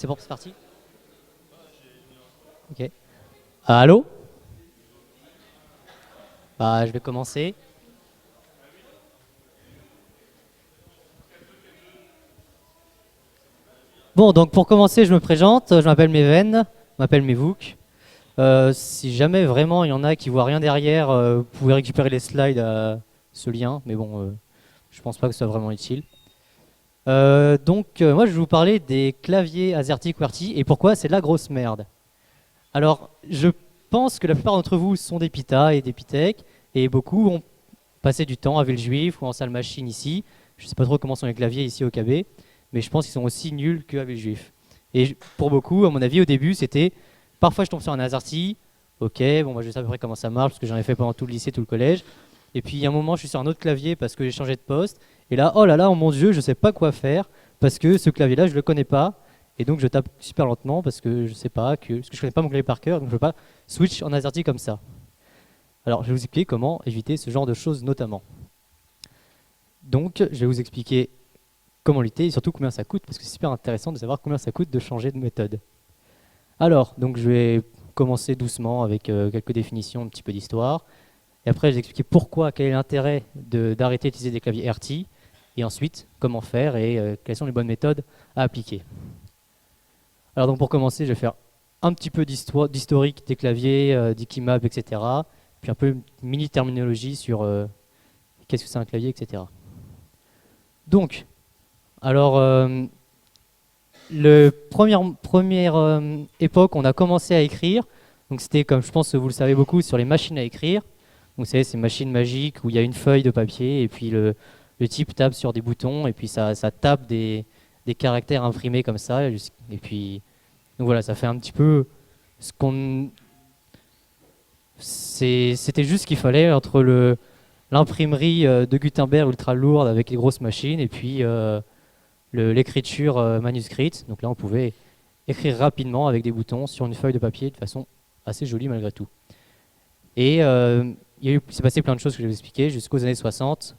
C'est bon, c'est parti. Ok. Allô. Bah, je vais commencer. Bon, donc pour commencer, je me présente. Je m'appelle Meven, je m'appelle Mevouk. Si jamais vraiment il y en a qui voient rien derrière, vous pouvez récupérer les slides à ce lien, mais bon, je pense pas que ce soit vraiment utile. Moi, je vais vous parler des claviers AZERTY QWERTY et pourquoi c'est de la grosse merde. Alors, je pense que la plupart d'entre vous sont des PITA et des PITEC, et beaucoup ont passé du temps à Villejuif ou en salle machine ici. Je sais pas trop comment sont les claviers ici au KB, mais je pense qu'ils sont aussi nuls qu'à Villejuif. Et pour beaucoup, à mon avis, au début, c'était parfois je tombe sur un AZERTY, ok, bon, moi je sais à peu près comment ça marche parce que j'en ai fait pendant tout le lycée, tout le collège. Et puis, il y a un moment, je suis sur un autre clavier parce que j'ai changé de poste. Et là, oh là là, oh mon Dieu, je sais pas quoi faire parce que ce clavier-là, je le connais pas. Et donc, je tape super lentement parce que je sais pas, parce que je connais pas mon clavier par cœur, donc je peux pas switch en AZERTY comme ça. Alors, je vais vous expliquer comment éviter ce genre de choses notamment. Donc, je vais vous expliquer comment lutter et surtout combien ça coûte parce que c'est super intéressant de savoir combien ça coûte de changer de méthode. Alors, donc, je vais commencer doucement avec quelques définitions, un petit peu d'histoire. Et après, je vais expliquer pourquoi, quel est l'intérêt d'arrêter d'utiliser des claviers RT. Et ensuite, comment faire et quelles sont les bonnes méthodes à appliquer. Alors donc pour commencer, je vais faire un petit peu d'historique des claviers, d'Ikimap, etc. Puis un peu une mini terminologie sur qu'est-ce que c'est un clavier, etc. Donc, alors, le première époque, on a commencé à écrire. Donc c'était, comme je pense que vous le savez beaucoup, sur les machines à écrire. Donc vous savez, ces machines magiques où il y a une feuille de papier et puis le type tape sur des boutons et puis ça tape des caractères imprimés comme ça. Et puis, donc voilà, ça fait un petit peu ce qu'on... C'était juste ce qu'il fallait entre l'imprimerie de Gutenberg ultra lourde avec les grosses machines et puis l'écriture manuscrite. Donc là, on pouvait écrire rapidement avec des boutons sur une feuille de papier de façon assez jolie malgré tout. Et il s'est passé plein de choses que je vais vous expliquer jusqu'aux années 60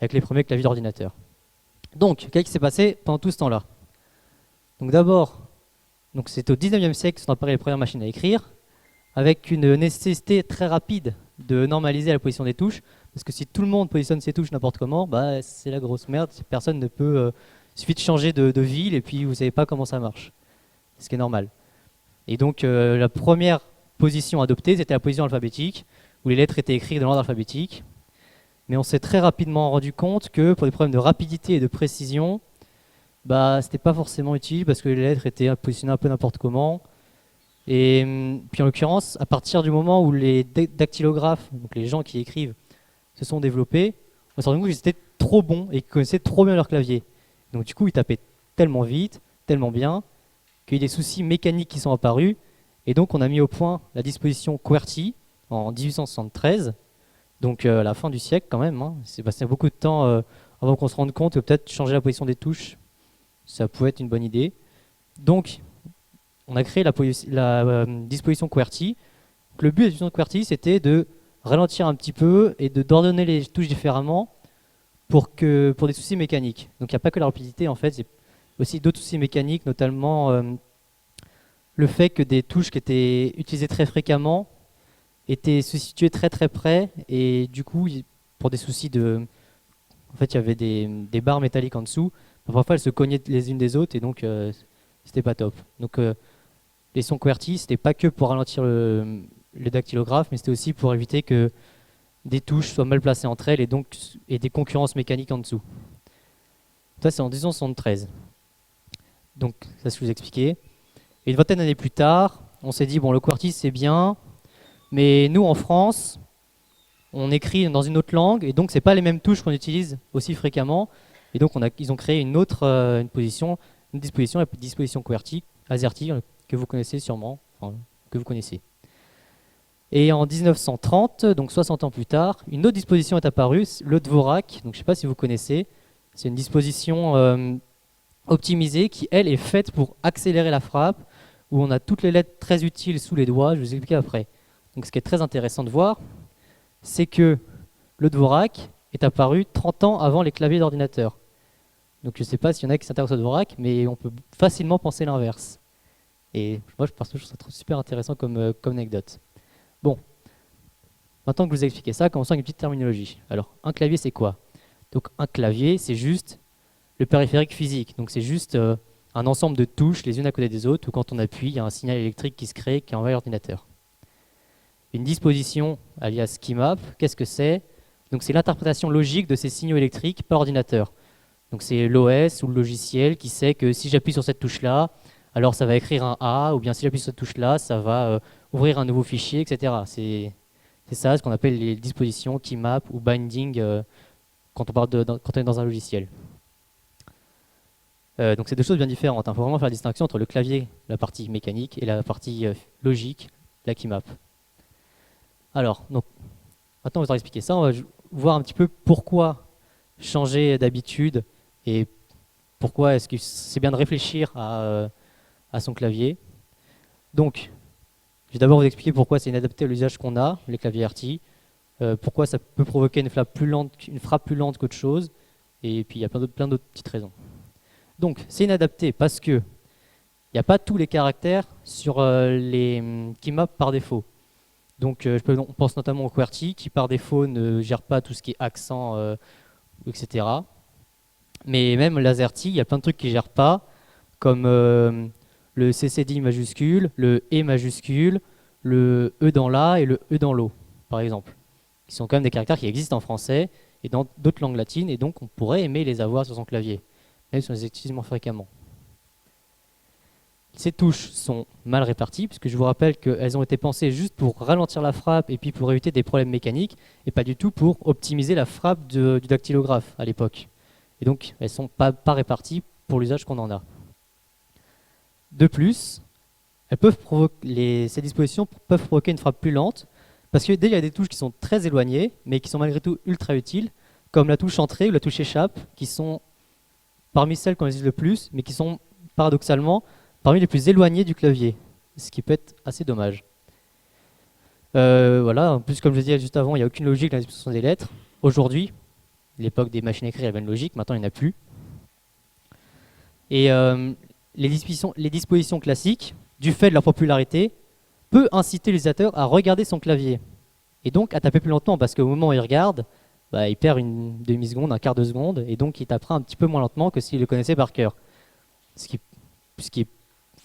avec les premiers claviers d'ordinateur. Donc, qu'est-ce qui s'est passé pendant tout ce temps-là? Donc d'abord, c'est au 19e siècle que sont apparues les premières machines à écrire, avec une nécessité très rapide de normaliser la position des touches, parce que si tout le monde positionne ses touches n'importe comment, bah, c'est la grosse merde, personne ne peut... il suffit de changer de ville et puis vous ne savez pas comment ça marche, ce qui est normal. Et donc la première position adoptée, c'était la position alphabétique, où les lettres étaient écrites dans l'ordre alphabétique. Mais on s'est très rapidement rendu compte que pour des problèmes de rapidité et de précision, bah, c'était pas forcément utile parce que les lettres étaient positionnées un peu n'importe comment. Et puis en l'occurrence, à partir du moment où les dactylographes, donc les gens qui écrivent, se sont développés, on s'est rendu compte qu'ils étaient trop bons et qu'ils connaissaient trop bien leur clavier. Donc du coup, ils tapaient tellement vite, tellement bien, qu'il y a eu des soucis mécaniques qui sont apparus. Et donc on a mis au point la disposition QWERTY en 1873, donc à la fin du siècle quand même. Hein. C'est passé beaucoup de temps avant qu'on se rende compte que peut-être changer la position des touches, ça pouvait être une bonne idée. Donc on a créé la disposition QWERTY. Le but de la disposition QWERTY, c'était de ralentir un petit peu et d'ordonner les touches différemment pour des soucis mécaniques. Donc il n'y a pas que la rapidité, en fait, il y a aussi d'autres soucis mécaniques, notamment le fait que des touches qui étaient utilisées très fréquemment étaient se situaient très très près et du coup, pour des soucis de... En fait, il y avait des barres métalliques en dessous. Parfois, elles se cognaient les unes des autres et donc c'était pas top. Donc les sons QWERTY, c'était pas que pour ralentir le dactylographe, mais c'était aussi pour éviter que des touches soient mal placées entre elles et des concurrences mécaniques en dessous. Ça, c'est en 1973. Donc, ça, je vous ai expliqué. Et une vingtaine d'années plus tard, on s'est dit, bon, le QWERTY, c'est bien, mais nous, en France, on écrit dans une autre langue, et donc, c'est pas les mêmes touches qu'on utilise aussi fréquemment. Et donc, ils ont créé une disposition, la disposition QWERTY, AZERTY, que vous connaissez sûrement, enfin, que vous connaissez. Et en 1930, donc 60 ans plus tard, une autre disposition est apparue, le Dvorak. Donc je ne sais pas si vous connaissez. C'est une disposition optimisée qui, elle, est faite pour accélérer la frappe, où on a toutes les lettres très utiles sous les doigts. Je vais vous expliquer après. Donc ce qui est très intéressant de voir, c'est que le Dvorak est apparu 30 ans avant les claviers d'ordinateur. Donc je ne sais pas s'il y en a qui s'intéressent au Dvorak, mais on peut facilement penser l'inverse. Et moi, je trouve ça super intéressant comme anecdote. Bon, maintenant que je vous ai expliqué ça, commençons avec une petite terminologie. Alors, un clavier, c'est quoi? Donc un clavier, c'est juste le périphérique physique. Donc c'est juste un ensemble de touches les unes à côté des autres, où quand on appuie, il y a un signal électrique qui se crée, qui envahit l'ordinateur. Une disposition, alias keymap, qu'est-ce que c'est? Donc c'est l'interprétation logique de ces signaux électriques par ordinateur. Donc c'est l'OS ou le logiciel qui sait que si j'appuie sur cette touche-là, alors ça va écrire un A, ou bien si j'appuie sur cette touche-là, ça va ouvrir un nouveau fichier, etc. C'est ça ce qu'on appelle les dispositions keymap ou binding quand on est dans un logiciel. Donc c'est deux choses bien différentes. Il faut vraiment faire la distinction entre le clavier, la partie mécanique, et la partie logique, la keymap. Alors, donc, maintenant que je vous ai expliqué ça, on va voir un petit peu pourquoi changer d'habitude et pourquoi est-ce que c'est bien de réfléchir à son clavier. Donc, je vais d'abord vous expliquer pourquoi c'est inadapté à l'usage qu'on a, les claviers RT, pourquoi ça peut provoquer une frappe plus lente qu'autre chose, et puis il y a plein d'autres petites raisons. Donc, c'est inadapté parce que il n'y a pas tous les caractères sur les keymap par défaut. Donc, on pense notamment au QWERTY qui par défaut ne gère pas tout ce qui est accent, etc. Mais même l'AZERTY, il y a plein de trucs qui ne gèrent pas, comme le CCD majuscule, le E majuscule, le E dans l'A et le E dans l'O, par exemple, qui sont quand même des caractères qui existent en français et dans d'autres langues latines, et donc on pourrait aimer les avoir sur son clavier, même si on les utilise moins fréquemment. Ces touches sont mal réparties, puisque je vous rappelle qu'elles ont été pensées juste pour ralentir la frappe et puis pour éviter des problèmes mécaniques, et pas du tout pour optimiser la frappe du dactylographe à l'époque. Et donc, elles ne sont pas réparties pour l'usage qu'on en a. De plus, ces dispositions peuvent provoquer une frappe plus lente, parce que il y a des touches qui sont très éloignées, mais qui sont malgré tout ultra utiles, comme la touche entrée ou la touche échappe, qui sont parmi celles qu'on utilise le plus, mais qui sont paradoxalement parmi les plus éloignées du clavier, ce qui peut être assez dommage. Voilà, en plus comme je disais juste avant, il n'y a aucune logique dans la disposition des lettres. Aujourd'hui, l'époque des machines à écrire, il y avait une logique, maintenant il n'y en a plus. Et les dispositions classiques, du fait de leur popularité, peuvent inciter l'utilisateur à regarder son clavier. Et donc à taper plus lentement, parce qu'au moment où il regarde, il perd une demi-seconde, un quart de seconde, et donc il tapera un petit peu moins lentement que s'il le connaissait par cœur.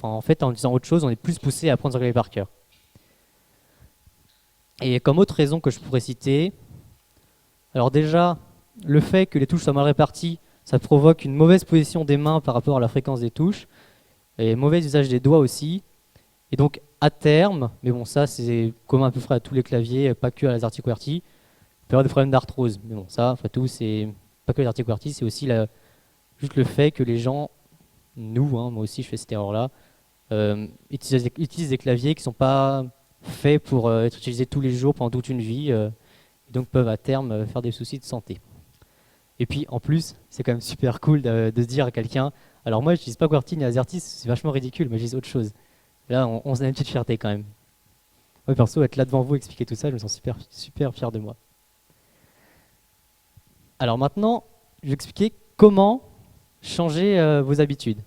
En fait, en disant autre chose, on est plus poussé à apprendre son clavier par cœur. Et comme autre raison que je pourrais citer, alors déjà, le fait que les touches soient mal réparties, ça provoque une mauvaise position des mains par rapport à la fréquence des touches, et mauvais usage des doigts aussi. Et donc, à terme, mais bon, ça c'est commun à peu près à tous les claviers, pas que à la AZERTY QWERTY, il peut y avoir des problèmes d'arthrose. Mais bon, ça, après tout, c'est pas que la AZERTY QWERTY, c'est aussi juste le fait que les gens, moi aussi je fais cette erreur-là, utilisent des claviers qui ne sont pas faits pour être utilisés tous les jours pendant toute une vie, et donc peuvent à terme faire des soucis de santé. Et puis en plus, c'est quand même super cool de se dire à quelqu'un, alors moi je n'utilise pas QWERTY ni AZERTY, c'est vachement ridicule, mais j'utilise autre chose. Là, on a une petite fierté quand même. Moi perso, être là devant vous, expliquer tout ça, je me sens super, super fier de moi. Alors maintenant, je vais expliquer comment changer vos habitudes.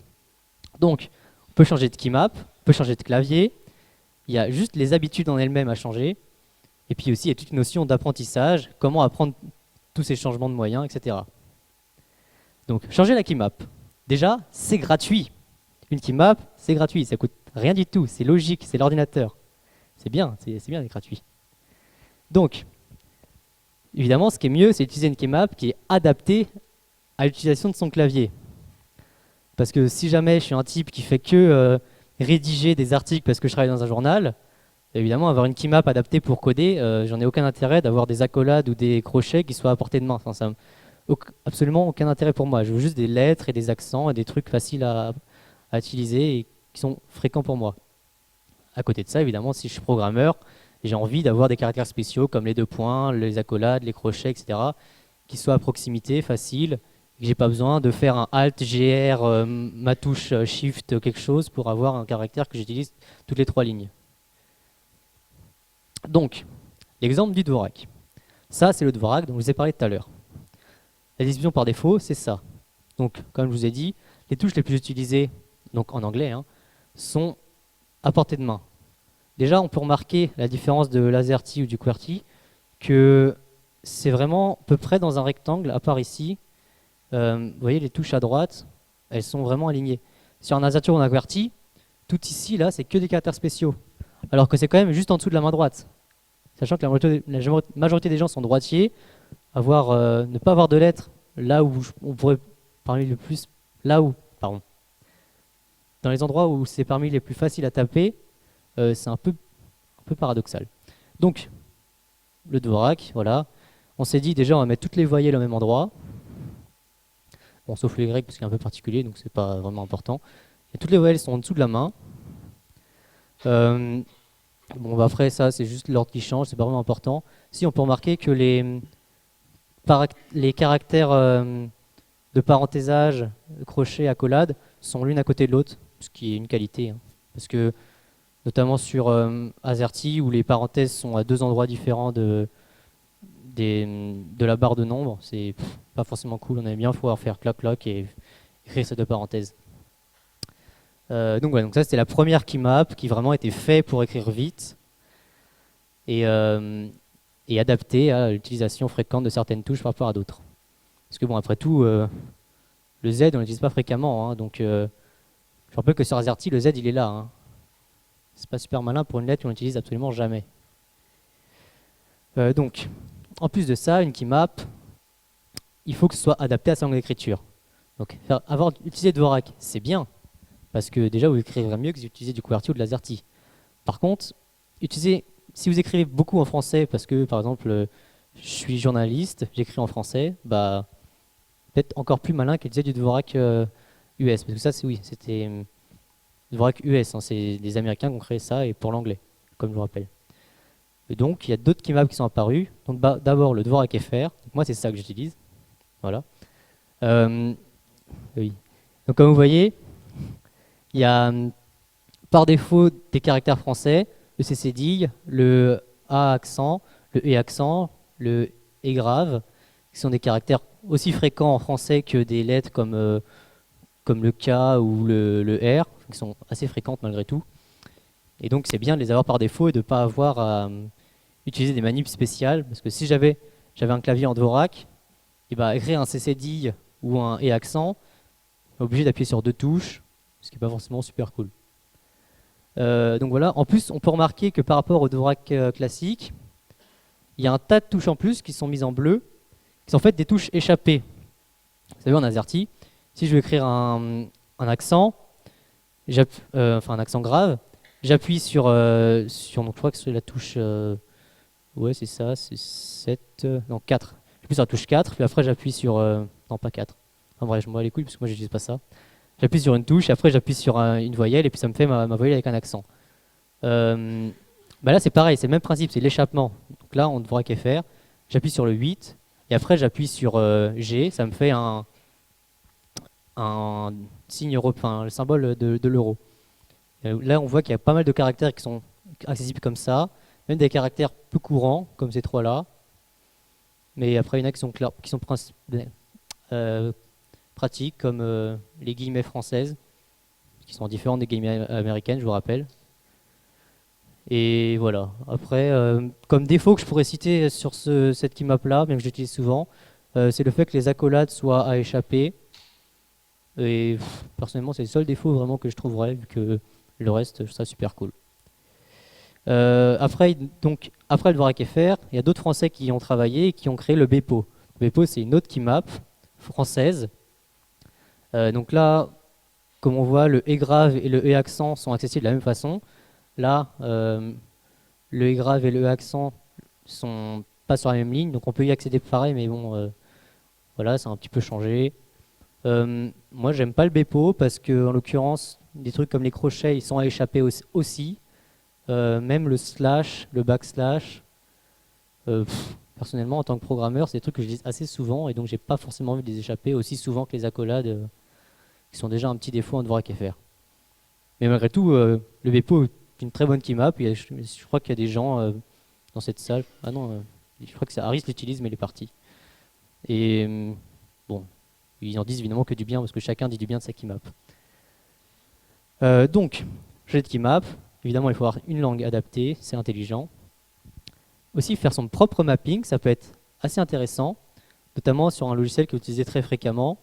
Donc, on peut changer de keymap, on peut changer de clavier, il y a juste les habitudes en elles-mêmes à changer, et puis aussi il y a toute une notion d'apprentissage, comment apprendre tous ces changements de moyens, etc. Donc, changer la keymap. Déjà, c'est gratuit. Une keymap, c'est gratuit, ça coûte rien du tout, c'est logique, c'est l'ordinateur. C'est bien, c'est gratuit. Donc, évidemment, ce qui est mieux, c'est d'utiliser une keymap qui est adaptée à l'utilisation de son clavier. Parce que si jamais je suis un type qui fait que rédiger des articles parce que je travaille dans un journal, évidemment, avoir une keymap adaptée pour coder, j'en ai aucun intérêt d'avoir des accolades ou des crochets qui soient à portée de main. Enfin, ça absolument aucun intérêt pour moi. Je veux juste des lettres et des accents et des trucs faciles à utiliser et qui sont fréquents pour moi. À côté de ça, évidemment, si je suis programmeur, j'ai envie d'avoir des caractères spéciaux comme les deux points, les accolades, les crochets, etc., qui soient à proximité, faciles, et que j'ai pas besoin de faire un Alt, GR, ma touche Shift, quelque chose pour avoir un caractère que j'utilise toutes les 3 lignes. Donc, l'exemple du Dvorak. Ça, c'est le Dvorak dont je vous ai parlé tout à l'heure. La distribution par défaut, c'est ça. Donc, comme je vous ai dit, les touches les plus utilisées, donc en anglais, hein, sont à portée de main. Déjà, on peut remarquer la différence de l'AZERTY ou du QWERTY, que c'est vraiment à peu près dans un rectangle, à part ici. Vous voyez, les touches à droite, elles sont vraiment alignées. Sur un AZERTY ou un QWERTY, tout ici, là, c'est que des caractères spéciaux. Alors que c'est quand même juste en dessous de la main droite. Sachant que la majorité des gens sont droitiers, ne pas avoir de lettres là où on pourrait parmi le plus, là où, pardon, dans les endroits où c'est parmi les plus faciles à taper, c'est un peu paradoxal. Donc, le Dvorak, voilà. On s'est dit déjà on va mettre toutes les voyelles au même endroit. Bon, sauf le Y parce qu'il est un peu particulier, donc c'est pas vraiment important. Et toutes les voyelles sont en dessous de la main. Bon, bah après ça, c'est juste l'ordre qui change, c'est pas vraiment important. Si on peut remarquer que les caractères de parenthésage, crochet, accolade, sont l'une à côté de l'autre, ce qui est une qualité. Hein. Parce que, notamment sur AZERTY, où les parenthèses sont à deux endroits différents de la barre de nombre, c'est pas forcément cool. On aime bien pouvoir faire clac-clac et écrire ces deux parenthèses. Donc voilà, donc ça c'était la première keymap qui vraiment était fait pour écrire vite et adapté à l'utilisation fréquente de certaines touches par rapport à d'autres. Parce que bon, après tout, le Z on l'utilise pas fréquemment, hein, donc je rappelle que sur AZERTY le Z il est là. Hein. C'est pas super malin pour une lettre qu'on n'utilise absolument jamais. Donc, en plus de ça, une keymap, il faut que ce soit adapté à sa langue d'écriture. Donc, avoir utilisé Dvorak, c'est bien, parce que déjà vous écrivez mieux que si vous utilisez du QWERTY ou de l'AZERTY. Par contre, si vous écrivez beaucoup en français, parce que par exemple, je suis journaliste, j'écris en français, bah peut-être encore plus malin qu'utiliser du Dvorak US, parce que ça, c'était Dvorak US, hein, c'est des Américains qui ont créé ça et pour l'anglais, comme je vous rappelle. Et donc, il y a d'autres keymaps qui sont apparus. Donc, d'abord, le Dvorak FR. Donc, moi, c'est ça que j'utilise. Voilà. Oui. Donc, comme vous voyez, il y a par défaut des caractères français, le CC-DIG, le A accent, le E accent, le E grave, qui sont des caractères aussi fréquents en français que des lettres comme le K ou le R, qui sont assez fréquentes malgré tout. Et donc, c'est bien de les avoir par défaut et de ne pas avoir à utiliser des manips spéciales, parce que si j'avais un clavier en Dvorak, et bah, écrire un CC-DIG ou un E accent, obligé d'appuyer sur deux touches, ce qui n'est pas forcément super cool. Donc voilà, en plus on peut remarquer que par rapport au Dvorak classique, il y a un tas de touches en plus qui sont mises en bleu, qui sont en fait des touches échappées. Vous savez en AZERTY, si je veux écrire un accent, enfin un accent grave, j'appuie sur donc je crois que c'est la touche ouais, c'est ça, c'est 7, non 4. J'appuie sur la touche 4, puis après j'appuie sur... non, pas 4. En vrai, je m'en bats les couilles parce que moi j'utilise pas ça. J'appuie sur une touche, et après j'appuie sur une voyelle, et puis ça me fait ma voyelle avec un accent. Bah là c'est pareil, c'est le même principe, c'est l'échappement. Donc là, on devra faire. J'appuie sur le 8, et après j'appuie sur G, ça me fait un signe euro, enfin le symbole de l'euro. Là, on voit qu'il y a pas mal de caractères qui sont accessibles comme ça. Même des caractères peu courants, comme ces trois-là. Mais après, il y en a qui sont pratiques, comme les guillemets françaises, qui sont différentes des guillemets américaines, je vous rappelle. Et voilà. Après, comme défaut que je pourrais citer sur cette keymap-là, bien que j'utilise souvent, c'est le fait que les accolades soient à échapper. Et personnellement, c'est le seul défaut vraiment que je trouverais, vu que le reste, je trouve ça super cool. Après le Dvorak FR, il y a d'autres Français qui y ont travaillé et qui ont créé le Bepo. Le Bepo, c'est une autre keymap française. Donc là, comme on voit, le E grave et le E accent sont accessibles de la même façon. Là, le E grave et le E accent sont pas sur la même ligne, donc on peut y accéder pareil, mais bon, voilà, c'est un petit peu changé. Moi, j'aime pas le Bepo parce que, en l'occurrence, des trucs comme les crochets, ils sont à échapper aussi. Même le slash, le backslash, personnellement en tant que programmeur, c'est des trucs que je dis assez souvent et donc j'ai pas forcément envie de les échapper aussi souvent que les accolades qui sont déjà un petit défaut en Dvorak FR. Mais malgré tout, le Bepo est une très bonne keymap. Je crois qu'il y a des gens dans cette salle. Ah non, je crois que Aris l'utilise mais il est parti. Et bon, Ils en disent évidemment que du bien, parce que chacun dit du bien de sa keymap. Donc, j'ai de keymap. Évidemment, il faut avoir une langue adaptée, c'est intelligent. Aussi, faire son propre mapping, ça peut être assez intéressant, notamment sur un logiciel qui est utilisé très fréquemment.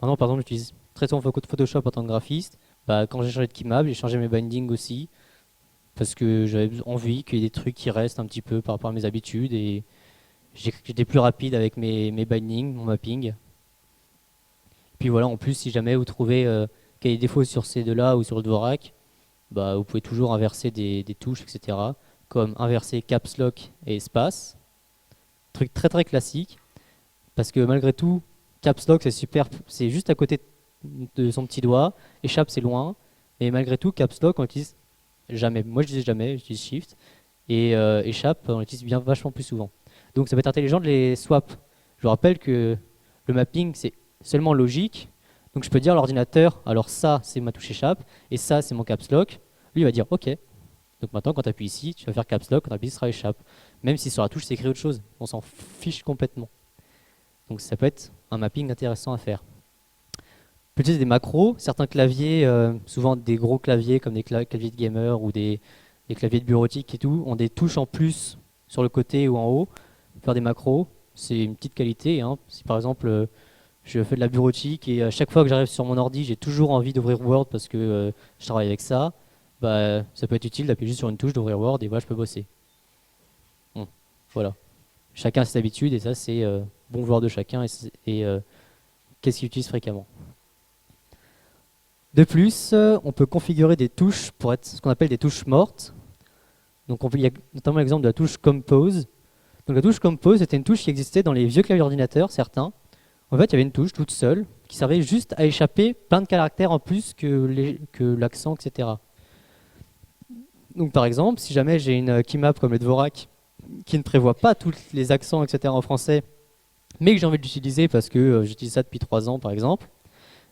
Maintenant, par exemple, j'utilise très souvent Photoshop en tant que graphiste. Bah, quand j'ai changé de keymap, j'ai changé mes bindings aussi, parce que j'avais envie qu'il y ait des trucs qui restent un petit peu par rapport à mes habitudes, et j'étais plus rapide avec mes bindings, mon mapping. Puis voilà, en plus, si jamais vous trouvez qu'il y a des défauts sur ces deux-là ou sur le Dvorak, bah, vous pouvez toujours inverser des touches, etc. Comme inverser Caps Lock et espace. Truc très très classique, parce que malgré tout, Caps Lock c'est super, c'est juste à côté de son petit doigt, Échappe c'est loin, et malgré tout, Caps Lock on l'utilise jamais. Moi je dis jamais, j'utilise Shift, et Échappe on l'utilise bien vachement plus souvent. Donc ça peut être intelligent de les swap. Je vous rappelle que le mapping c'est seulement logique, donc je peux dire à l'ordinateur, alors ça c'est ma touche Échappe, et ça c'est mon Caps Lock. Lui il va dire ok. Donc maintenant quand tu appuies ici, tu vas faire Caps Lock, quand tu appuies ce sera Échappe. Même si sur la touche c'est écrit autre chose, on s'en fiche complètement. Donc ça peut être un mapping intéressant à faire. On peut utiliser des macros, certains claviers, souvent des gros claviers comme des claviers de gamer ou des claviers de bureautique et tout, ont des touches en plus sur le côté ou en haut. Faire des macros, c'est une petite qualité, hein. Si par exemple je fais de la bureautique et à chaque fois que j'arrive sur mon ordi, j'ai toujours envie d'ouvrir Word parce que je travaille avec ça, bah, ça peut être utile d'appuyer juste sur une touche, d'ouvrir Word et voilà, je peux bosser. Bon, voilà. Chacun a ses habitudes et ça c'est bon voir de chacun et qu'est-ce qu'il utilise fréquemment. De plus, on peut configurer des touches pour être ce qu'on appelle des touches mortes. Donc il y a notamment l'exemple de la touche Compose. Donc la touche Compose était une touche qui existait dans les vieux claviers ordinateurs, certains. En fait, il y avait une touche toute seule qui servait juste à échapper plein de caractères en plus que l'accent, etc. Donc par exemple, si jamais j'ai une keymap comme le Dvorak qui ne prévoit pas tous les accents, etc. en français, mais que j'ai envie de l'utiliser parce que j'utilise ça depuis 3 ans par exemple,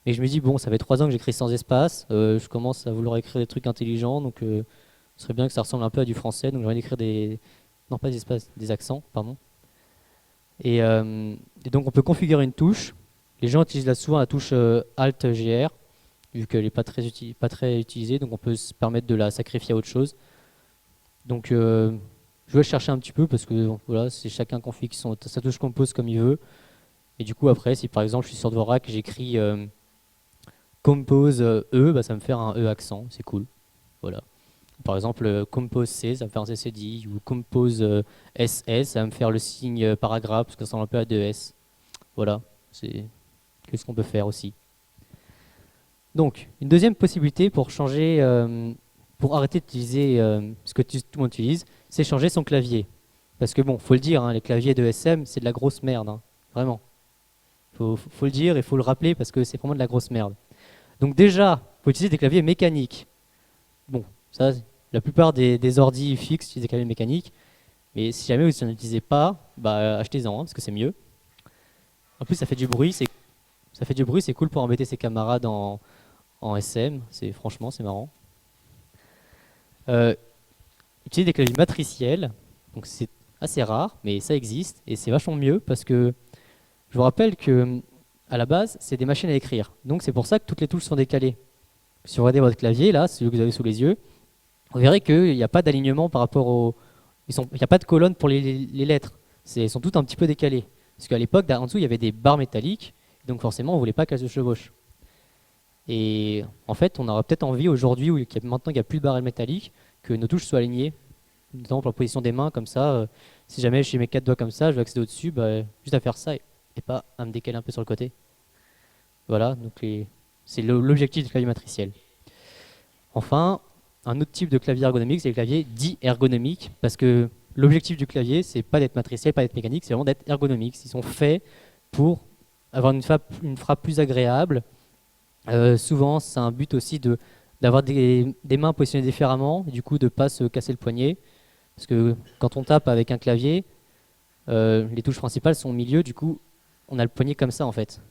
et je me dis bon ça fait 3 ans que j'écris sans espace, je commence à vouloir écrire des trucs intelligents, donc ce serait bien que ça ressemble un peu à du français, donc j'ai envie d'écrire non pas des espaces, des accents, pardon. Et donc on peut configurer une touche, les gens utilisent là souvent la touche Alt-GR, vu qu'elle n'est pas très utilisée, donc on peut se permettre de la sacrifier à autre chose. Donc je vais chercher un petit peu parce que voilà, c'est chacun config sa touche compose comme il veut. Et du coup après, si par exemple je suis sur Dvorak, j'écris compose E, bah, ça va me faire un E accent, c'est cool. Voilà. Par exemple, compose C, ça va me faire un CCD, ou compose SS, ça va me faire le signe paragraphe parce que ça ressemble un peu à 2S. Voilà, c'est ce qu'on peut faire aussi. Donc, une deuxième possibilité pour changer, pour arrêter d'utiliser ce que tout le monde utilise, c'est changer son clavier. Parce que bon, faut le dire, hein, les claviers de SM, c'est de la grosse merde, hein, vraiment. Faut le dire et faut le rappeler parce que c'est vraiment de la grosse merde. Donc déjà, faut utiliser des claviers mécaniques. Bon, ça, la plupart des ordis fixes utilisent des claviers mécaniques, mais si jamais vous n'en utilisez pas, bah achetez-en, hein, parce que c'est mieux. En plus, ça fait du bruit, c'est cool pour embêter ses camarades en SM, franchement, c'est marrant. Utiliser des claviers matriciels, donc c'est assez rare, mais ça existe, et c'est vachement mieux parce que je vous rappelle que à la base, c'est des machines à écrire. Donc c'est pour ça que toutes les touches sont décalées. Si vous regardez votre clavier, là, celui que vous avez sous les yeux, vous verrez qu'il n'y a pas d'alignement par rapport au... Il n'y a pas de colonne pour les lettres. Elles sont toutes un petit peu décalées. Parce qu'à l'époque, en dessous, il y avait des barres métalliques. Donc forcément, on ne voulait pas qu'elles se chevauchent. Et en fait, on aura peut-être envie aujourd'hui, maintenant qu'il n'y a plus de barres métalliques, que nos touches soient alignées. Notamment pour la position des mains, comme ça. Si jamais j'ai mes 4 doigts comme ça, je vais accéder au-dessus, bah, juste à faire ça et pas à me décaler un peu sur le côté. Voilà, donc c'est l'objectif du clavier matriciel. Enfin, un autre type de clavier ergonomique, c'est le clavier dit ergonomique, parce que l'objectif du clavier, c'est pas d'être matriciel, pas d'être mécanique, c'est vraiment d'être ergonomique. Ils sont faits pour avoir une frappe plus agréable. Souvent, c'est un but aussi d'avoir des mains positionnées différemment, et du coup de ne pas se casser le poignet. Parce que quand on tape avec un clavier, les touches principales sont au milieu, du coup, on a le poignet comme ça en fait.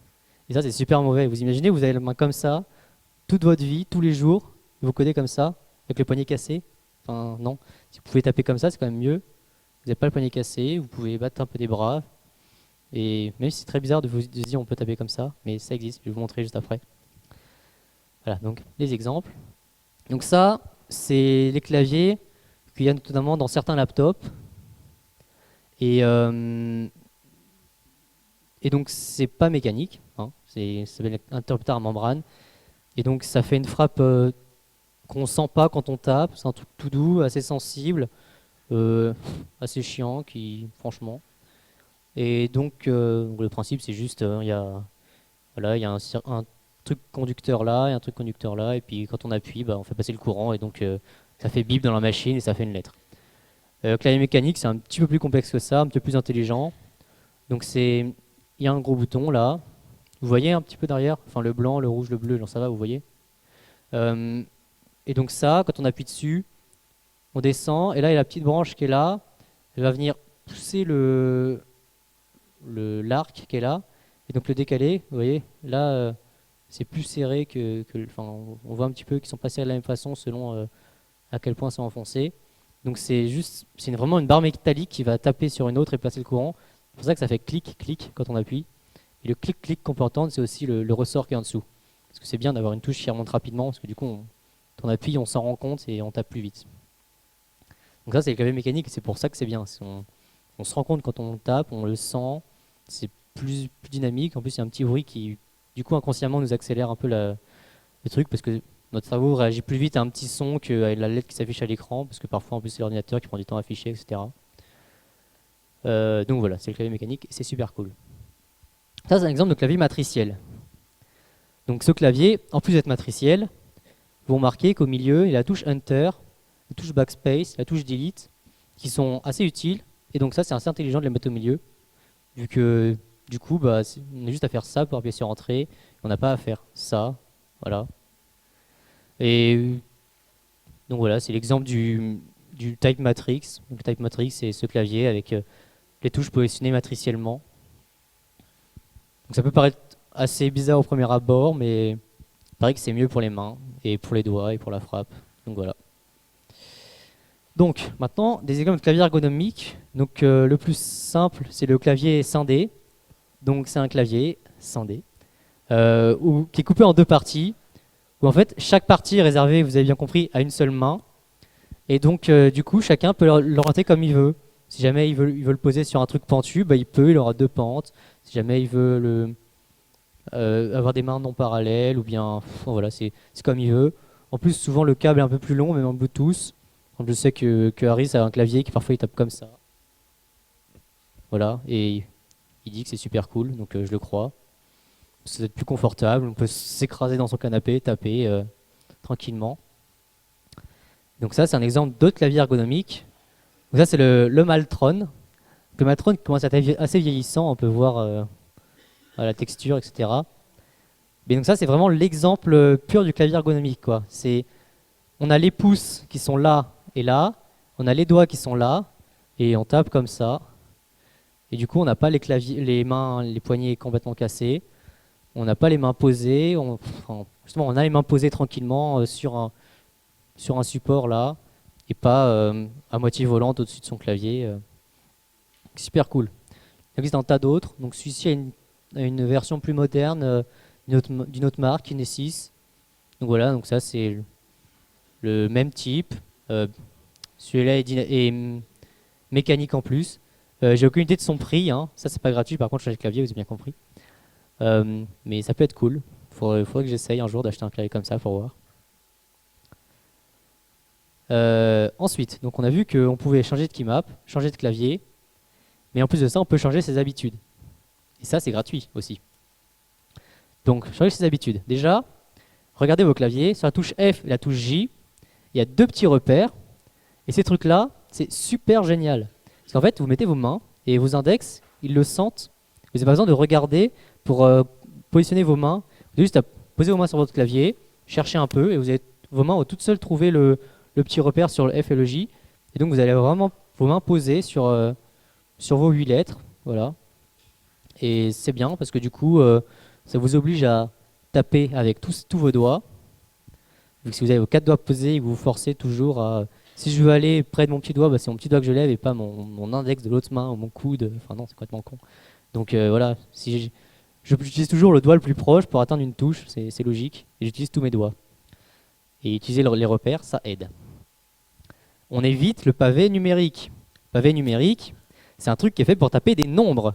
Et ça, c'est super mauvais. Vous imaginez, vous avez la main comme ça, toute votre vie, tous les jours, vous codez comme ça, avec le poignet cassé. Enfin, non. Si vous pouvez taper comme ça, c'est quand même mieux. Vous n'avez pas le poignet cassé, vous pouvez battre un peu des bras. Et même si c'est très bizarre de se dire on peut taper comme ça, mais ça existe, je vais vous montrer juste après. Voilà, donc les exemples. Donc ça, c'est les claviers qu'il y a notamment dans certains laptops. Et, euh, et donc c'est pas mécanique, hein, ça s'appelle un interrupteur à membrane. Et donc ça fait une frappe qu'on sent pas quand on tape, c'est un truc tout doux, assez sensible, euh, assez chiant, franchement. Et donc le principe c'est juste, il y a, voilà, il y a un truc conducteur là et un truc conducteur là, et puis quand on appuie, bah, on fait passer le courant, et donc ça fait bip dans la machine et ça fait une lettre. Clavier mécanique, c'est un petit peu plus complexe que ça, un petit peu plus intelligent. Donc il y a un gros bouton là. Vous voyez un petit peu derrière, enfin le blanc, le rouge, le bleu, genre ça va, vous voyez. Et donc ça, quand on appuie dessus, on descend, et là il y a la petite branche qui est là. Elle va venir pousser l'arc qui est là, et donc le décaler. Vous voyez, là c'est plus serré enfin, on voit un petit peu qu'ils sont pas serrés de la même façon selon à quel point c'est enfoncé. Donc c'est vraiment une barre métallique qui va taper sur une autre et passer le courant. C'est pour ça que ça fait clic, clic quand on appuie. Et le clic, clic qu'on peut entendre, c'est aussi le ressort qui est en dessous. Parce que c'est bien d'avoir une touche qui remonte rapidement, parce que du coup, quand on appuie, on s'en rend compte et on tape plus vite. Donc ça, c'est le clavier mécanique, et c'est pour ça que c'est bien. On se rend compte quand on tape, on le sent, c'est plus dynamique. En plus, il y a un petit bruit qui, du coup, inconsciemment, nous accélère un peu le truc, parce que notre cerveau réagit plus vite à un petit son qu'à la lettre qui s'affiche à l'écran, parce que parfois, en plus, c'est l'ordinateur qui prend du temps à afficher, etc. Donc voilà, c'est le clavier mécanique, c'est super cool. Ça, c'est un exemple de clavier matriciel. Donc ce clavier, en plus d'être matriciel, vous remarquez qu'au milieu, il y a la touche Enter, la touche Backspace, la touche Delete, qui sont assez utiles. Et donc ça, c'est assez intelligent de les mettre au milieu, vu que du coup, bah, on a juste à faire ça pour appuyer sur Entrée. On n'a pas à faire ça. Voilà. Et donc voilà, c'est l'exemple du Type Matrix. Donc, le Type Matrix, c'est ce clavier avec les touches positionnées matriciellement. Donc ça peut paraître assez bizarre au premier abord, mais il paraît que c'est mieux pour les mains, et pour les doigts, et pour la frappe. Donc voilà. Donc maintenant, des exemples de clavier ergonomique. Donc le plus simple, c'est le clavier scindé. Donc c'est un clavier scindé, qui est coupé en deux parties, où en fait chaque partie est réservée, vous avez bien compris, à une seule main. Et donc du coup, chacun peut l'orienter comme il veut. Si jamais il veut le poser sur un truc pentu, bah, il aura deux pentes. Si jamais il veut avoir des mains non parallèles, ou bien voilà, c'est comme il veut. En plus, souvent le câble est un peu plus long, même en Bluetooth. Donc, je sais que Harris a un clavier qui parfois il tape comme ça. Voilà, et il dit que c'est super cool, donc je le crois. C'est plus confortable, on peut s'écraser dans son canapé, taper tranquillement. Donc ça, c'est un exemple d'autre clavier ergonomique. Donc ça, c'est le Maltron. Le Maltron commence à être assez vieillissant, on peut voir la texture, etc. Mais donc ça, c'est vraiment l'exemple pur du clavier ergonomique, quoi. On a les pouces qui sont là et là, on a les doigts qui sont là, et on tape comme ça. Et du coup, on n'a pas les mains, les poignets complètement cassés. On n'a pas les mains posées. Justement, on a les mains posées tranquillement sur un support là, et pas à moitié volante au-dessus de son clavier. Super cool. Il existe un tas d'autres. Donc celui-ci a une version plus moderne d'une autre marque, Kinesis. Donc voilà, donc ça c'est le même type. Celui-là est mécanique en plus. J'ai aucune idée de son prix, hein. Ça c'est pas gratuit, par contre changer le clavier, vous avez bien compris. Mais ça peut être cool. Faudrait que j'essaye un jour d'acheter un clavier comme ça pour voir. Ensuite, donc on a vu qu'on pouvait changer de keymap, changer de clavier, mais en plus de ça, on peut changer ses habitudes. Et ça, c'est gratuit aussi. Donc, changer ses habitudes. Déjà, regardez vos claviers, sur la touche F et la touche J, il y a deux petits repères. Et ces trucs-là, c'est super génial. Parce qu'en fait, vous mettez vos mains et vos index, ils le sentent. Vous n'avez pas besoin de regarder pour positionner vos mains. Vous avez juste à poser vos mains sur votre clavier, chercher un peu, et vos mains vont toutes seules trouver le petit repère sur le F et le J. Et donc, vous allez vraiment vos mains posées sur vos 8 lettres. Voilà. Et c'est bien parce que du coup, ça vous oblige à taper avec tous vos doigts. Vu que si vous avez vos 4 doigts posés, vous vous forcez toujours à... Si je veux aller près de mon petit doigt, bah, c'est mon petit doigt que je lève et pas mon index de l'autre main ou mon coude. Enfin non, c'est complètement con. Donc voilà, si j'utilise toujours le doigt le plus proche pour atteindre une touche, c'est logique, et j'utilise tous mes doigts. Et utiliser les repères, ça aide. On évite le pavé numérique. Le pavé numérique, c'est un truc qui est fait pour taper des nombres.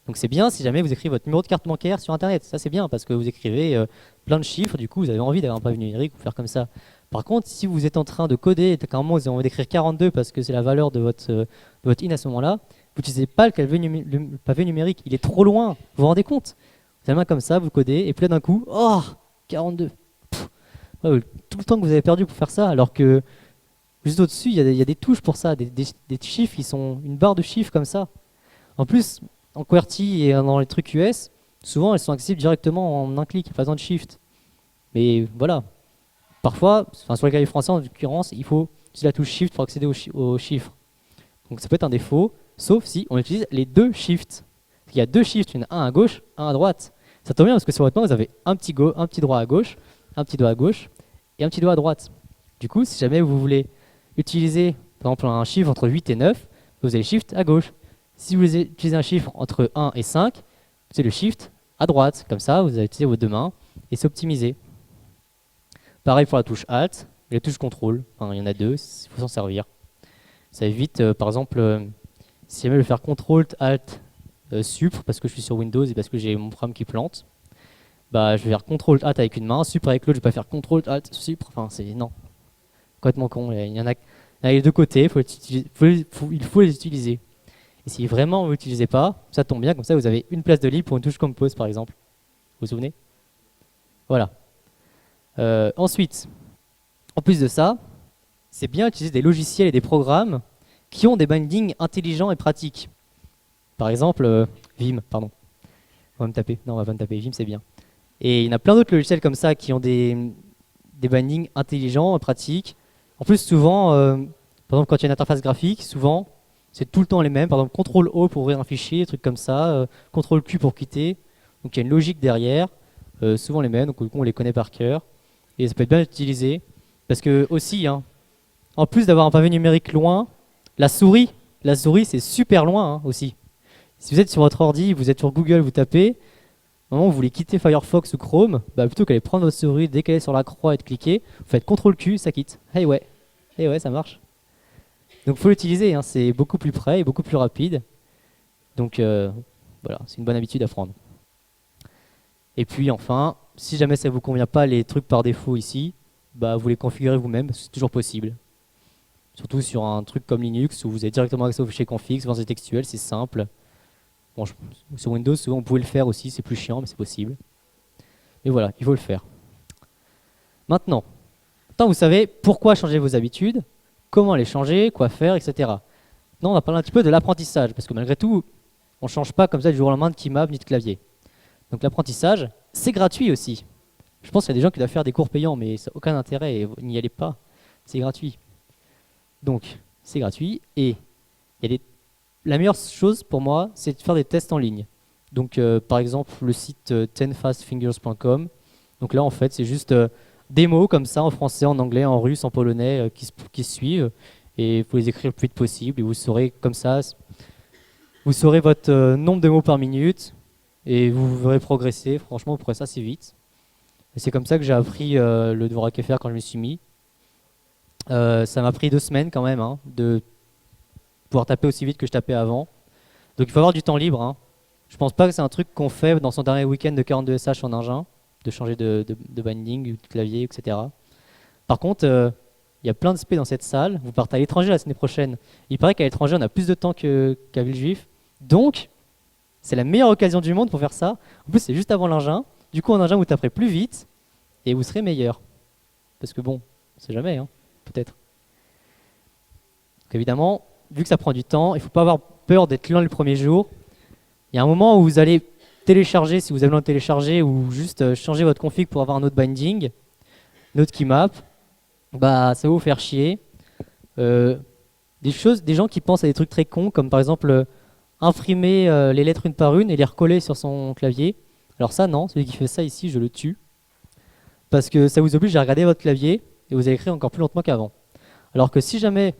Donc c'est bien si jamais vous écrivez votre numéro de carte bancaire sur Internet. Ça c'est bien parce que vous écrivez plein de chiffres, du coup vous avez envie d'avoir un pavé numérique ou faire comme ça. Par contre, si vous êtes en train de coder et qu'à un moment vous avez envie d'écrire 42 parce que c'est la valeur de votre in à ce moment-là, vous n'utilisez pas le pavé numérique, il est trop loin, vous vous rendez compte? Vous avez la main comme ça, vous codez, et puis là d'un coup, oh, 42. Ouais, tout le temps que vous avez perdu pour faire ça, alors que juste au-dessus, il y a des touches pour ça, des chiffres, ils sont une barre de chiffres comme ça. En plus, en QWERTY et dans les trucs US, souvent elles sont accessibles directement en un clic, pas besoin de shift. Mais voilà, parfois, enfin, sur les claviers français en l'occurrence, il faut utiliser la touche shift pour accéder aux chiffres. Donc ça peut être un défaut, sauf si on utilise les deux shifts. Il y a deux shifts, un à gauche, un à droite. Ça tombe bien parce que sur votre main, vous avez un petit droit à gauche, un petit doigt à gauche et un petit doigt à droite. Du coup, si jamais vous voulez utiliser par exemple un chiffre entre 8 et 9, vous avez shift à gauche. Si vous voulez utiliser un chiffre entre 1 et 5, c'est le shift à droite. Comme ça, vous allez utiliser vos deux mains et c'est optimisé. Pareil pour la touche Alt, et la touche Contrôle. Enfin, il y en a deux, il faut s'en servir. Ça évite, par exemple, si jamais je veux faire CTRL Alt Supr parce que je suis sur Windows et parce que j'ai mon programme qui plante, bah, je vais faire CTRL Alt avec une main, Supr avec l'autre, je vais pas faire CTRL Alt Supr. Enfin, c'est non, complètement con. Il y en a les deux côtés, il faut les utiliser. Et si vraiment vous ne l'utilisez pas, ça tombe bien, comme ça vous avez une place de libre pour une touche Compose par exemple. Vous vous souvenez? Voilà. Ensuite, en plus de ça, c'est bien d'utiliser des logiciels et des programmes qui ont des bindings intelligents et pratiques. Par exemple, Vim, pardon. On va me taper. Non, on va pas me taper. Vim, c'est bien. Et il y en a plein d'autres logiciels comme ça qui ont des bindings intelligents et pratiques. En plus, souvent, par exemple, quand il y a une interface graphique, souvent, c'est tout le temps les mêmes. Par exemple, CTRL-O pour ouvrir un fichier, des trucs comme ça. CTRL-Q pour quitter. Donc il y a une logique derrière. Souvent les mêmes, donc du coup, on les connaît par cœur. Et ça peut être bien utilisé. Parce que aussi, hein, en plus d'avoir un pavé numérique loin, la souris c'est super loin aussi. Si vous êtes sur votre ordi, vous êtes sur Google, vous tapez, au moment où vous voulez quitter Firefox ou Chrome, bah plutôt qu'aller prendre votre souris, décaler sur la croix et de cliquer, vous faites CTRL-Q, ça quitte. Hey ouais, ça marche. Donc il faut l'utiliser, hein, c'est beaucoup plus près et beaucoup plus rapide. Donc voilà, c'est une bonne habitude à prendre. Et puis enfin, si jamais ça ne vous convient pas les trucs par défaut ici, bah vous les configurez vous-même, c'est toujours possible. Surtout sur un truc comme Linux où vous avez directement accès au fichier config, souvent c'est textuel, c'est simple. Bon, sur Windows, souvent vous pouvez le faire aussi, c'est plus chiant, mais c'est possible. Et voilà, il faut le faire. Maintenant, vous savez pourquoi changer vos habitudes, comment les changer, quoi faire, etc. Maintenant, on va parler un petit peu de l'apprentissage, parce que malgré tout, on ne change pas comme ça du jour au lendemain de keymap ni de clavier. Donc l'apprentissage, c'est gratuit aussi. Je pense qu'il y a des gens qui doivent faire des cours payants, mais ça n'a aucun intérêt, et n'y allez pas, c'est gratuit. Donc, c'est gratuit, et la meilleure chose pour moi, c'est de faire des tests en ligne. Donc, par exemple, le site 10fastfingers.com. Donc là, en fait, c'est juste des mots comme ça, en français, en anglais, en russe, en polonais, qui se suivent, et il faut les écrire le plus vite possible, et vous saurez comme ça, vous saurez votre nombre de mots par minute, et vous verrez progresser. Franchement, vous progressez assez vite. Et c'est comme ça que j'ai appris le Dvorak FR quand je me suis mis. Ça m'a pris 2 semaines quand même, hein, de pouvoir taper aussi vite que je tapais avant. Donc il faut avoir du temps libre. Hein. Je pense pas que c'est un truc qu'on fait dans son dernier week-end de 42 SH en engin, de changer de binding, de clavier, etc. Par contre, il y a plein de spé dans cette salle. Vous partez à l'étranger la semaine prochaine. Il paraît qu'à l'étranger, on a plus de temps qu'à Villejuif. Donc, c'est la meilleure occasion du monde pour faire ça. En plus, c'est juste avant l'engin. Du coup, en engin, vous taperez plus vite et vous serez meilleur. Parce que bon, on sait jamais, hein, peut-être. Donc évidemment, vu que ça prend du temps, il ne faut pas avoir peur d'être lent le premier jour. Il y a un moment où vous allez télécharger, si vous avez besoin de télécharger, ou juste changer votre config pour avoir un autre binding, un autre keymap, bah, ça va vous faire chier. Des gens qui pensent à des trucs très cons, comme par exemple imprimer les lettres une par une et les recoller sur son clavier. Alors ça, non, celui qui fait ça ici, je le tue. Parce que ça vous oblige à regarder votre clavier et vous allez écrire encore plus lentement qu'avant. Alors que si jamais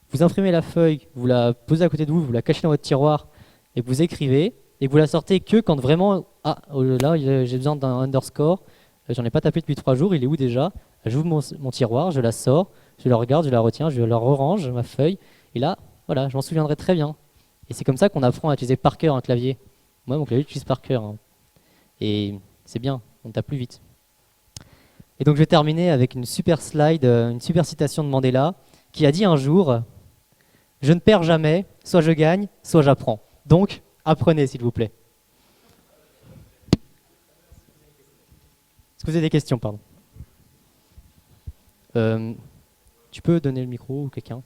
vous imprimez la feuille, vous la posez à côté de vous, vous la cachez dans votre tiroir et que vous écrivez, et que vous la sortez que quand vraiment, ah, oh là, j'ai besoin d'un underscore, j'en ai pas tapé depuis 3 jours, il est où déjà? J'ouvre mon tiroir, je la sors, je la regarde, je la retiens, je la re-range, ma feuille, et là, voilà, je m'en souviendrai très bien. Et c'est comme ça qu'on apprend à utiliser par cœur un clavier. Moi, mon clavier, j'utilise par cœur, hein. Et c'est bien, on tape plus vite. Et donc je vais terminer avec une super slide, une super citation de Mandela, qui a dit un jour: je ne perds jamais, soit je gagne, soit j'apprends. Donc, apprenez s'il vous plaît. Est-ce que vous avez des questions, pardon? Tu peux donner le micro ou quelqu'un?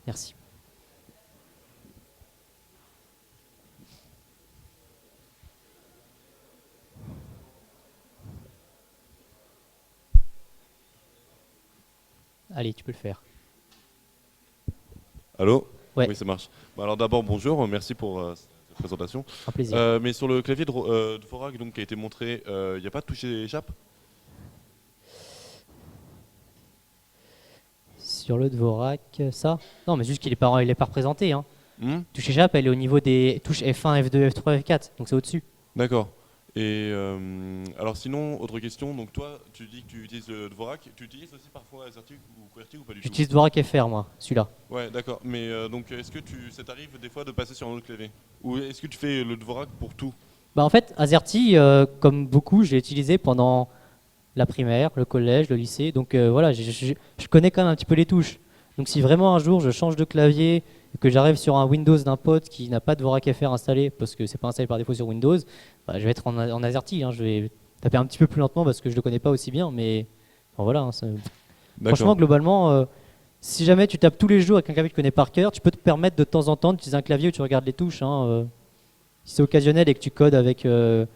Merci. Allez, tu peux le faire. Allô? Ouais. Oui, ça marche. Bon, alors d'abord, bonjour, merci pour cette présentation. Un plaisir. Mais sur le clavier de Dvorak donc, qui a été montré, il n'y a pas de touche échappe? Sur le Dvorak, ça? Non, mais juste qu'il n'est pas représenté, hein. Hmm. Touche échappe, elle est au niveau des touches F1, F2, F3, F4, donc c'est au-dessus. D'accord. Et alors sinon, autre question, donc toi, tu dis que tu utilises le Dvorak, tu utilises aussi parfois AZERTY ou QWERTY ou pas du tout? J'utilise Dvorak FR, moi, celui-là. Ouais, d'accord. Mais donc, est-ce que ça t'arrive des fois de passer sur un autre clavier? Ou est-ce que tu fais le Dvorak pour tout? Bah, en fait, AZERTY, comme beaucoup, j'ai utilisé pendant la primaire, le collège, le lycée. Donc voilà, je connais quand même un petit peu les touches. Donc si vraiment un jour je change de clavier et que j'arrive sur un Windows d'un pote qui n'a pas de Dvorak FR installé, parce que c'est pas installé par défaut sur Windows, bah, je vais être en AZERTY, hein. Je vais taper un petit peu plus lentement parce que je le connais pas aussi bien. Mais bon, voilà, hein, franchement, globalement, si jamais tu tapes tous les jours avec un clavier que tu connais par cœur, tu peux te permettre de temps en temps d'utiliser un clavier où tu regardes les touches, hein. Si c'est occasionnel et que tu codes avec un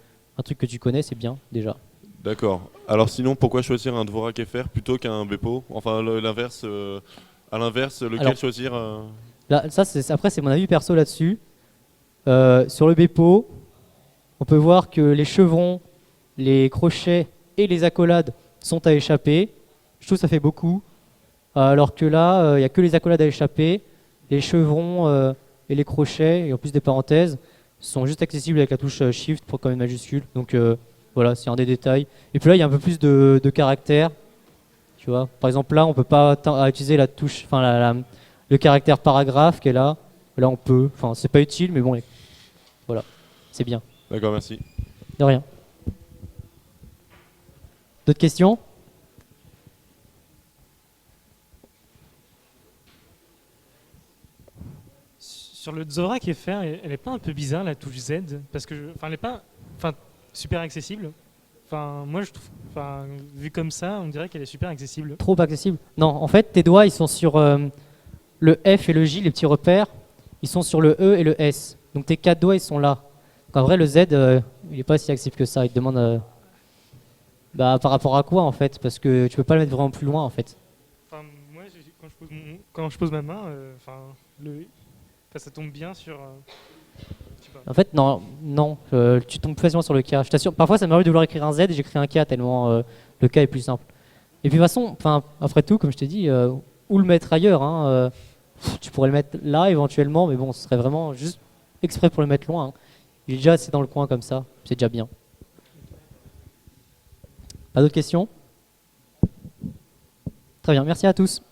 truc que tu connais, c'est bien déjà. D'accord. Alors sinon, pourquoi choisir un Dvorak FR plutôt qu'un Bepo? Enfin, l'inverse, à l'inverse, lequel Alors, choisir Là, ça, après, c'est mon avis perso là-dessus. Sur le Bepo, on peut voir que les chevrons, les crochets et les accolades sont à échapper. Je trouve que ça fait beaucoup. Alors que là, il n'y a que les accolades à échapper. Les chevrons et les crochets, et en plus des parenthèses, sont juste accessibles avec la touche Shift pour comme une majuscule. Donc voilà, c'est un des détails. Et puis là, il y a un peu plus de caractères. Tu vois, par exemple, là, on peut pas utiliser la touche, enfin le caractère paragraphe qui est là. Là, on peut. Enfin, c'est pas utile, mais bon, voilà, c'est bien. D'accord, merci. De rien. D'autres questions? Sur le Dvorak FR, elle est pas un peu bizarre la touche Z parce que, enfin, elle est pas, enfin, super accessible. Enfin, moi je trouve, enfin, vu comme ça, on dirait qu'elle est super accessible. Trop accessible? Non, en fait, tes doigts, ils sont sur le F et le J, les petits repères. Ils sont sur le E et le S. Donc tes 4 doigts, ils sont là. Donc, en vrai, le Z, il est pas si accessible que ça. Il te demande bah, par rapport à quoi en fait? Parce que tu peux pas le mettre vraiment plus loin en fait. Enfin, moi, quand je pose ma main, enfin, ça tombe bien sur. Je sais pas. En fait, non, non, tu tombes facilement sur le K. Je t'assure. Parfois, ça m'arrive de vouloir écrire un Z et j'écris un K tellement le K est plus simple. Et puis de toute façon, enfin, après tout, comme je t'ai dit, où le mettre ailleurs, hein, tu pourrais le mettre là éventuellement, mais bon, ce serait vraiment juste exprès pour le mettre loin, hein. Il est déjà assez dans le coin comme ça, c'est déjà bien. Pas d'autres questions? Très bien, merci à tous.